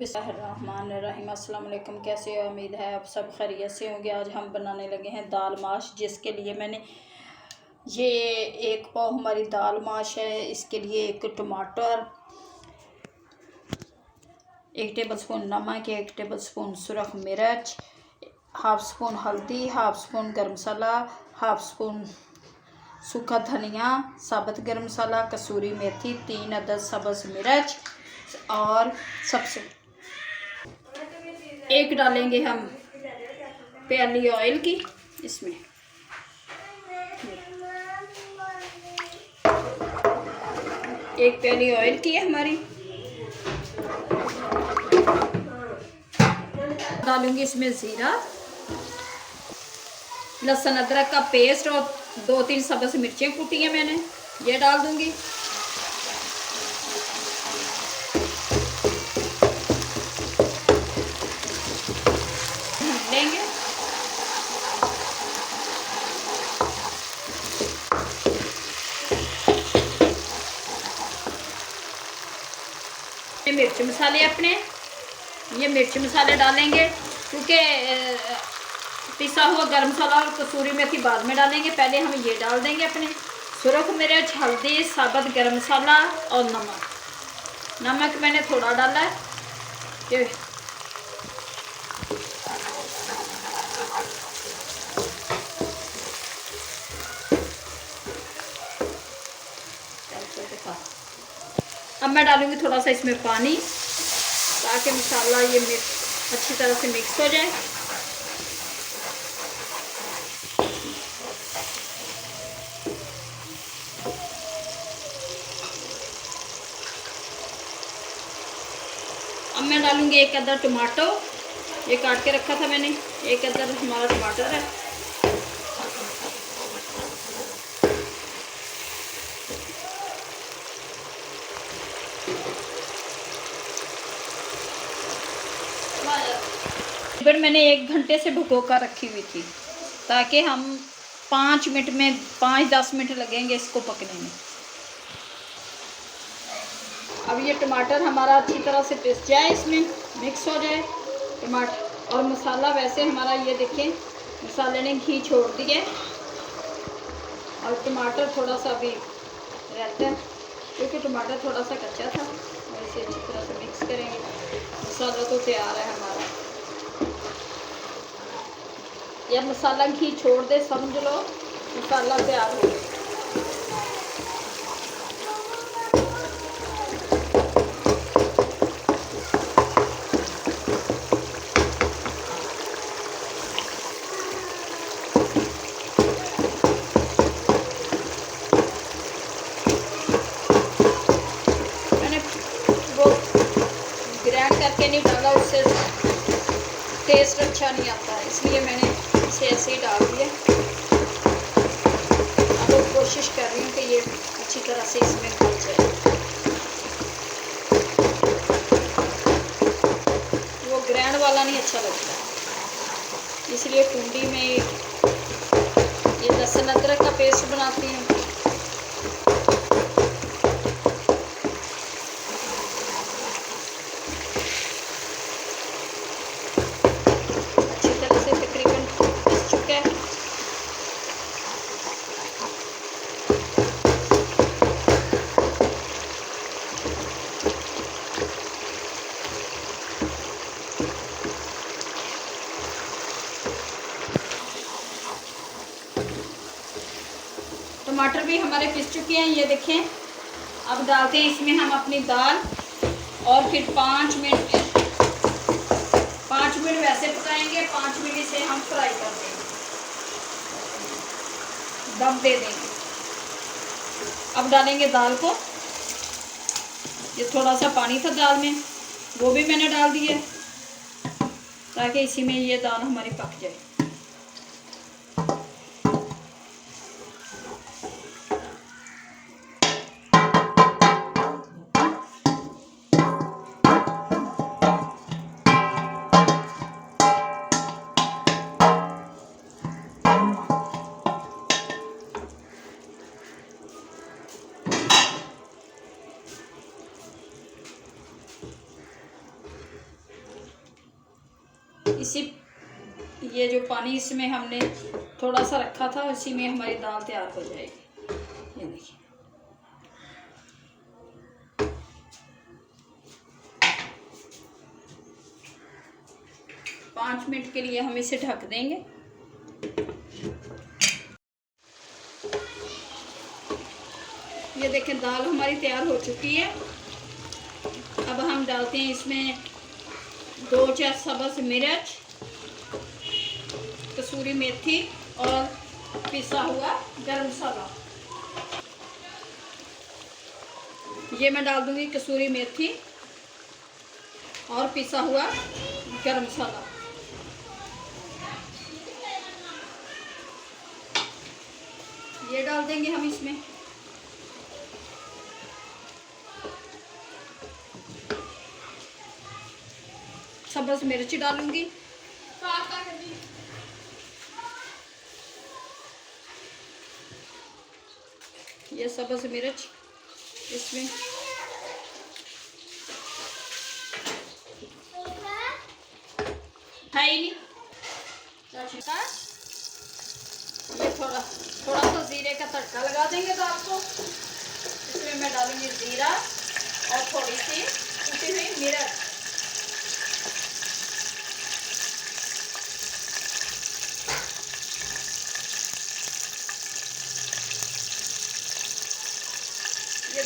बिस्मिल्लाहिर्रहमानिर्रहीम। अस्सलाम वालेकुम। कैसे हो? उम्मीद है आप सब खैरियत से होंगे। आज हम बनाने लगे हैं दाल माश, जिसके लिए मैंने ये एक पाव हमारी दाल माश है। इसके लिए एक टमाटर, 1 टेबल स्पून नमक, 1 टेबल स्पून सुरख मिर्च, हाफ स्पून हल्दी, हाफ स्पून गर्म मसाला, हाफ स्पून सूखा धनिया, साबुत गर्म मसाला, कसूरी मेथी, 3 अदद सब्ज़ मिर्च और सबसे एक डालेंगे हम प्याली ऑयल की। इसमें एक प्याली ऑयल की है हमारी। डालूंगी इसमें ज़ीरा, लहसुन अदरक का पेस्ट और 2-3 सब्ज़ मिर्चें कूटी हैं मैंने, ये डाल दूंगी। लेंगे मिर्च मसाले अपने, ये मिर्च मसाले डालेंगे क्योंकि पिसा हुआ गरम मसाला और कसूरी मेथी बाद में डालेंगे। पहले हम ये डाल देंगे अपने सुरख मिर्च, हल्दी, साबुत गरम मसाला और नमक मैंने थोड़ा डाला है। ये अब मैं डालूंगी थोड़ा सा इसमें पानी, ताकि मसाला ये अच्छी तरह से मिक्स हो जाए। अब मैं डालूंगी 1 अदद टमाटो, ये काट के रखा था मैंने। 1 अदद हमारा टमाटर है। फिर मैंने 1 घंटे से भिगो कर रखी हुई थी, ताकि हम 5 मिनट में 5-10 मिनट लगेंगे इसको पकने में। अब ये टमाटर हमारा अच्छी तरह से पिस जाए, इसमें मिक्स हो जाए टमाटर और मसाला। वैसे हमारा ये देखें मसाले ने घी छोड़ दिया और टमाटर थोड़ा सा भी रहता है क्योंकि टमाटर थोड़ा सा कच्चा था। और इसे अच्छी तरह से मिक्स करेंगे। मसाला तो तैयार है हमारा। जब मसाला घी छोड़ दे समझ लो मसाला तैयार हो गया। मैंने वो ग्राइंड करके नहीं डाला, उससे टेस्ट अच्छा नहीं आता है, इसलिए मैंने इसे ऐसे ही डाल दिया। अब कोशिश कर रही हूँ कि ये अच्छी तरह से इसमें घुल जाए। वो ग्राइंड वाला नहीं अच्छा लगता, इसलिए कुंडी में ये लहसुन अदरक का पेस्ट बनाती हूँ। टमाटर भी हमारे पिस चुके हैं, ये देखें। अब डालते हैं इसमें हम अपनी दाल और फिर 5 मिनट वैसे पकाएंगे, 5 मिनट इसे हम फ्राई कर देंगे, दम दे देंगे। अब डालेंगे दाल को। ये थोड़ा सा पानी था दाल में, वो भी मैंने डाल दिया ताकि इसी में ये दाल हमारी पक जाए। इसी ये जो पानी इसमें हमने थोड़ा सा रखा था, इसी में हमारी दाल तैयार हो जाएगी। ये देखिए, पाँच मिनट के लिए हम इसे ढक देंगे। ये देखें, दाल हमारी तैयार हो चुकी है। अब हम डालते हैं इसमें 2 सब्ज़ मिर्च, कसूरी मेथी और पिसा हुआ गरम मसाला। ये मैं डाल दूंगी कसूरी मेथी और पिसा हुआ गरम मसाला। ये डाल देंगे हम इसमें। सब्ज़ मिर्च डालूंगी। ये सब्ज़ मिर्च इसमें है ही नहीं। ये थोड़ा सा जीरे का तड़का लगा देंगे दाल को। इसमें मैं डालूंगी जीरा और थोड़ी सी कुटी हुई मिर्च। ये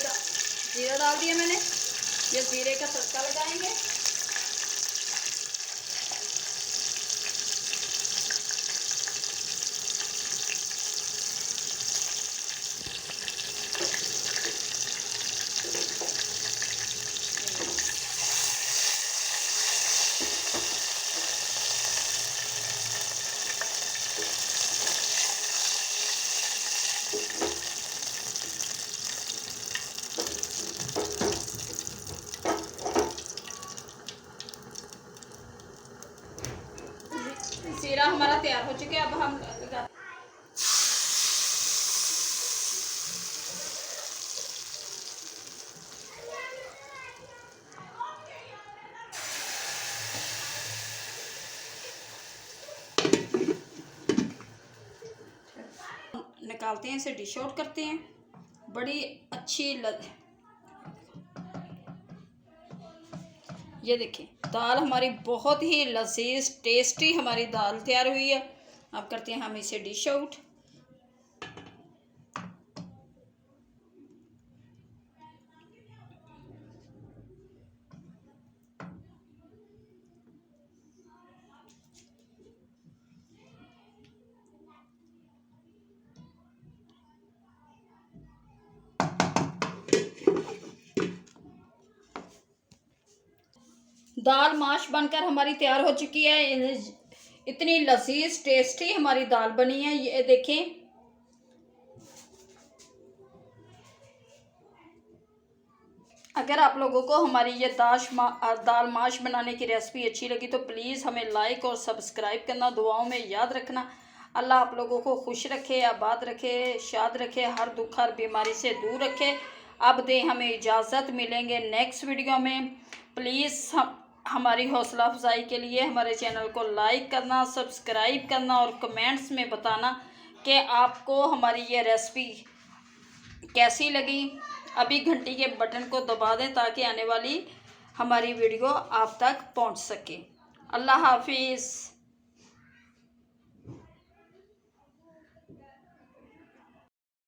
जीरा डाल दिया मैंने। ये जीरे का तड़का लगाएंगे। जीरा हमारा तैयार हो चुका है। अब हम निकालते हैं, इसे डिश आउट करते हैं। बड़ी अच्छी ये देखिए, दाल हमारी बहुत ही लजीज टेस्टी हमारी दाल तैयार हुई है। अब करते हैं हम इसे डिश आउट। दाल माश बनकर हमारी तैयार हो चुकी है। इतनी लजीज टेस्टी हमारी दाल बनी है। ये देखें, अगर आप लोगों को हमारी ये दाल माश बनाने की रेसिपी अच्छी लगी तो प्लीज़ हमें लाइक और सब्सक्राइब करना, दुआओं में याद रखना। अल्लाह आप लोगों को खुश रखे, आबाद रखे, शाद रखे, हर दुख हर बीमारी से दूर रखे। अब दे हमें इजाज़त, मिलेंगे नेक्स्ट वीडियो में। प्लीज़ हमारी हौसला अफजाई के लिए हमारे चैनल को लाइक करना, सब्सक्राइब करना और कमेंट्स में बताना कि आपको हमारी ये रेसिपी कैसी लगी। अभी घंटी के बटन को दबा दें ताकि आने वाली हमारी वीडियो आप तक पहुंच सके। अल्लाह हाफिज़।